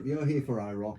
you're here for OROC,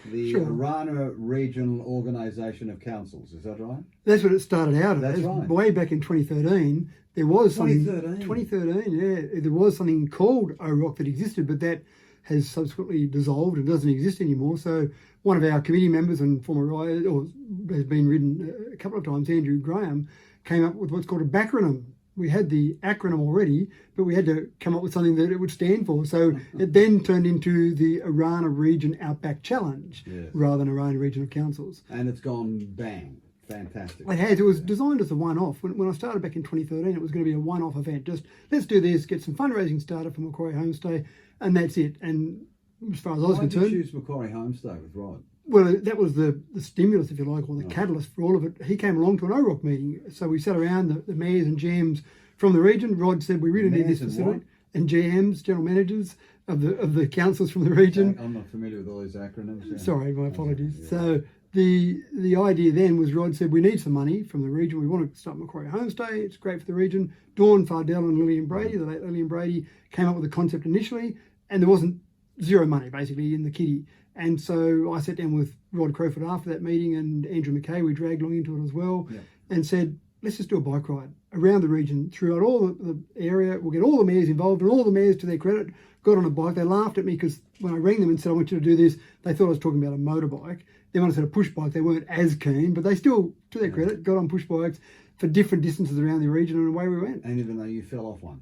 the Sure. Orana Regional Organisation of Councils. Is that right? That's what it started out That's as. right. Way back in 2013, there was something. 2013, yeah, there was something called OROC that existed, but that has subsequently dissolved and doesn't exist anymore. So one of our committee members and former rider, or has been ridden a couple of times, Andrew Graham, came up with what's called a backronym. We had the acronym already, but we had to come up with something that it would stand for. So it then turned into the Orana Region Outback Challenge, Yes. rather than Orana Regional Councils. And it's gone bang. Fantastic. It has. It was designed as a one-off. When I started back in 2013, it was going to be a one-off event. Just, let's do this, get some fundraising started for Macquarie Homestay, and that's it. And as far as I was Why did concerned... you choose Macquarie Homestay with Rod? Well, that was the stimulus, if you like, or the catalyst for all of it. He came along to an OROC meeting. So we sat around, the mayors and GMs from the region. Rod said, we really need this facility. And GMs, general managers of the councils from the region. I'm not familiar with all these acronyms. Yeah. Sorry, my apologies. Yeah. So the idea then was, Rod said, we need some money from the region. We want to start Macquarie Homestay. It's great for the region. Dawn Fardell and Lillian Brady, the late Lillian Brady, came up with the concept initially, and there wasn't zero money basically in the kitty. And so I sat down with Rod Crowfoot after that meeting, and Andrew McKay, we dragged along into it as well, and said, let's just do a bike ride around the region, throughout all the area. We'll get all the mayors involved, and all the mayors, to their credit, got on a bike. They laughed at me because when I rang them and said, I want you to do this, they thought I was talking about a motorbike. Then when I said a push bike, they weren't as keen, but they still, to their credit, got on push bikes for different distances around the region, and away we went. And even though you fell off one.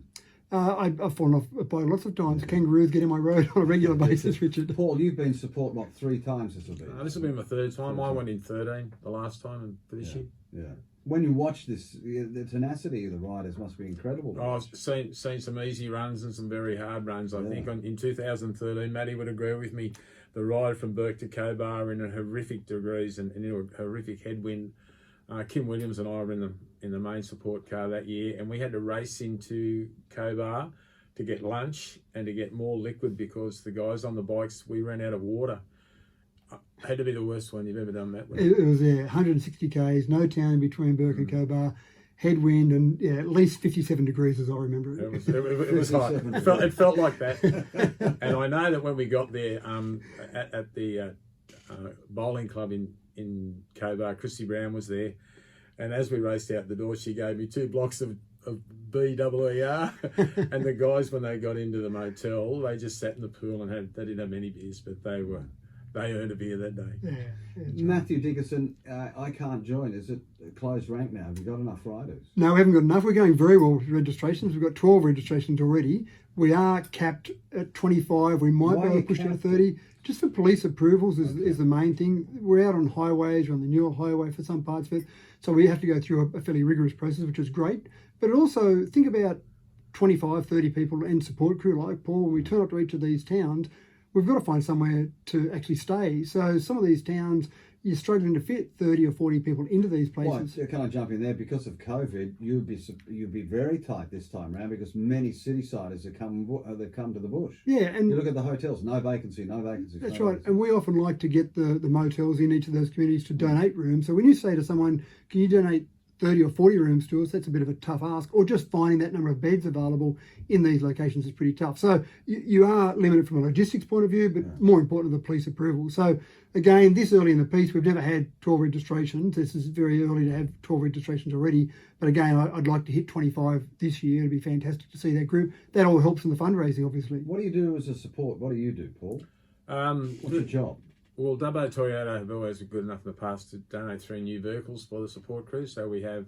I've fallen off a bike lots of times. Kangaroos get in my road on a regular basis, Richard. Paul, you've been support, what, 3 times this will be? This will be my third time. I went in 13 the last time, and for this year. Yeah. When you watch this, the tenacity of the riders must be incredible. I've seen some easy runs and some very hard runs. I think in 2013, Matty would agree with me. The ride from Burke to Cobar in a horrific degrees and in a horrific headwind. Kim Williams and I were in the main support car that year, and we had to race into Cobar to get lunch and to get more liquid because the guys on the bikes, we ran out of water. Had to be the worst one you've ever done that with. It was 160 k's, no town in between Burke and Cobar, headwind, and at least 57 degrees as I remember it. It was hot. It felt like that. And I know that when we got there at the bowling club in Cobar, Christy Brown was there, and as we raced out the door, she gave me 2 blocks of BEER, and the guys, when they got into the motel, they just sat in the pool and they didn't have many beers, but they earned a beer that day. Yeah, Matthew Dickerson, I can't join. Is it a closed rank now? Have you got enough riders? No, we haven't got enough. We're going very well with registrations. We've got 12 registrations already. We are capped at 25. We might be able to push it to 30. Just for police approvals is the main thing. We're out on highways, we're on the Newell Highway for some parts of it. So we have to go through a fairly rigorous process, which is great. But also think about 25, 30 people and support crew like Paul. When we turn up to each of these towns, we've got to find somewhere to actually stay. So some of these towns, you're struggling to fit 30 or 40 people into these places. Well, can I jump in there? Because of COVID, you'd be very tight this time around because many city-siders have come to the bush. Yeah, and you look at the hotels, no vacancy. That's right. And we often like to get the motels in each of those communities to donate rooms. So when you say to someone, can you donate 30 or 40 rooms to us, that's a bit of a tough ask. Or just finding that number of beds available in these locations is pretty tough. So you are limited from a logistics point of view, but more important, the police approval. So again, this early in the piece, we've never had 12 registrations. This is very early to have 12 registrations already. But again, I'd like to hit 25 this year. It'd be fantastic to see that group. That all helps in the fundraising, obviously. What do you do as a support? What do you do, Paul? What's your job? Well, Dubbo Toyota have always been good enough in the past to donate 3 new vehicles for the support crew. So we have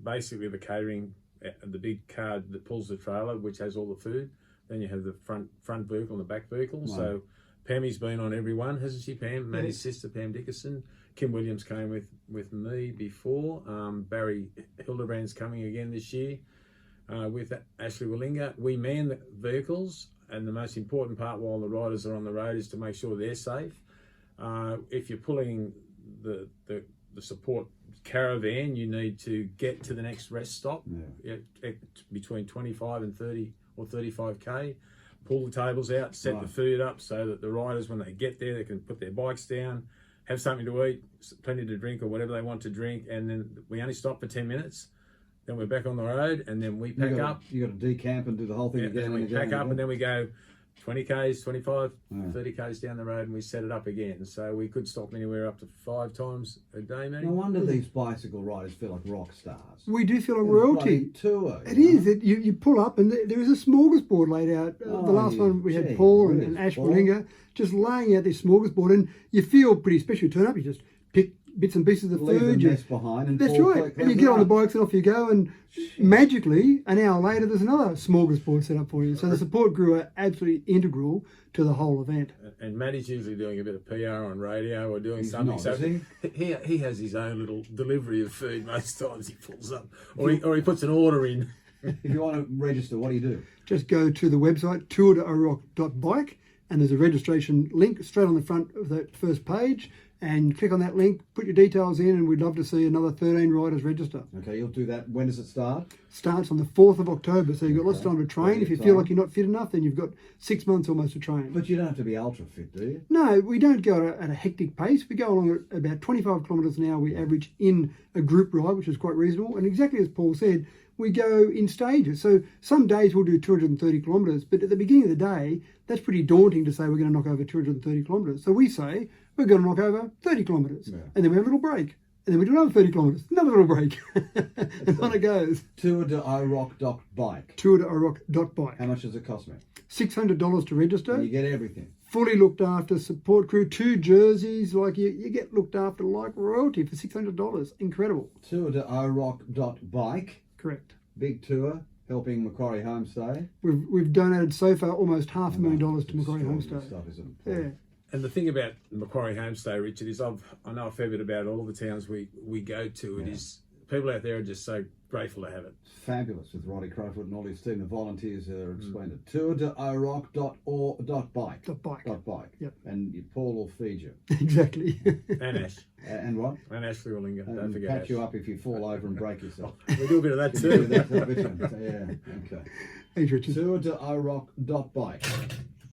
basically the catering, the big car that pulls the trailer, which has all the food. Then you have the front vehicle and the back vehicle. Right. So Pammy's been on every one, hasn't she, Pam? Maddie's sister, Pam Dickerson. Kim Williams came with me before. Barry Hildebrand's coming again this year with Ashley Willinga. We man the vehicles, and the most important part while the riders are on the road is to make sure they're safe. If you're pulling the support caravan, you need to get to the next rest stop between 25 and 30 or 35k. Pull the tables out, set the food up so that the riders, when they get there, they can put their bikes down, have something to eat, plenty to drink or whatever they want to drink, and then we only stop for 10 minutes. Then we're back on the road, and then we pack up. You got to decamp and do the whole thing again. And then we pack up, and then we go 20 k's, 25, Yeah. 30 k's down the road, and we set it up again. So we could stop anywhere up to 5 times a day, maybe. No wonder these bicycle riders feel like rock stars. We do feel like It's a royalty. bloody tour. It you know? is. You pull up and there is a smorgasbord laid out. The last one we had gee Paul whiz, and Ash Paul. Willinger just laying out this smorgasbord, and you feel pretty special. You turn up, you just pick bits and pieces of Leave food. the mess behind, and That's Paul right. And you cleans get it on the up. bikes and off you go, and magically, an hour later, there's another smorgasbord set up for you. So the support crew are absolutely integral to the whole event. And Matty's usually doing a bit of PR on radio or doing He's something. not, So is he has his own little delivery of food most times he pulls up. Or he puts an order in. If you want to register, what do you do? Just go to the website tourdeoroc.bike, and there's a registration link straight on the front of that first page, and click on that link, put your details in, and we'd love to see another 13 riders register. Okay, you'll do that. When does it start? Starts on the 4th of October, so you've got lots of time to train. Plenty If you of feel time. like you're not fit enough, then you've got 6 months almost to train. But you don't have to be ultra fit, do you? No, we don't go at a hectic pace. We go along at about 25 kilometres an hour. We average in a group ride, which is quite reasonable. And exactly as Paul said, we go in stages. So some days we'll do 230 kilometres, but at the beginning of the day, that's pretty daunting to say we're going to knock over 230 kilometres. So we say we're going to knock over 30 kilometres, Yeah. and then we have a little break. And then we do another 30 kilometres, another little break. And on it goes. Tourdeoroc.bike. Tourdeoroc.bike. How much does it cost me? $600 to register. And you get everything. Fully looked after, support crew, 2 jerseys, like you get looked after like royalty for $600. Incredible. Tourdeoroc.bike. Correct. Big tour, helping Macquarie Homestay. We've donated so far almost $500,000 to Macquarie Extraordinary Homestay. stuff, isn't it? Yeah, And the thing about Macquarie Homestay, Richard, is I know a fair bit about all the towns we go to. It is people out there are just so grateful to have it. It's fabulous with Roddy Crowfoot and all his team. The volunteers are splendid. Tourdeoroc.bike. .bike. Yep. And Paul will feed you. Exactly. And Ash. And what? And Ashley Willinger. Don't And forget patch Ash. you up if you fall over and break yourself. We do a bit of that Yeah, too. that's a bit- yeah, okay. Thanks, Richard. Tourdeoroc.bike.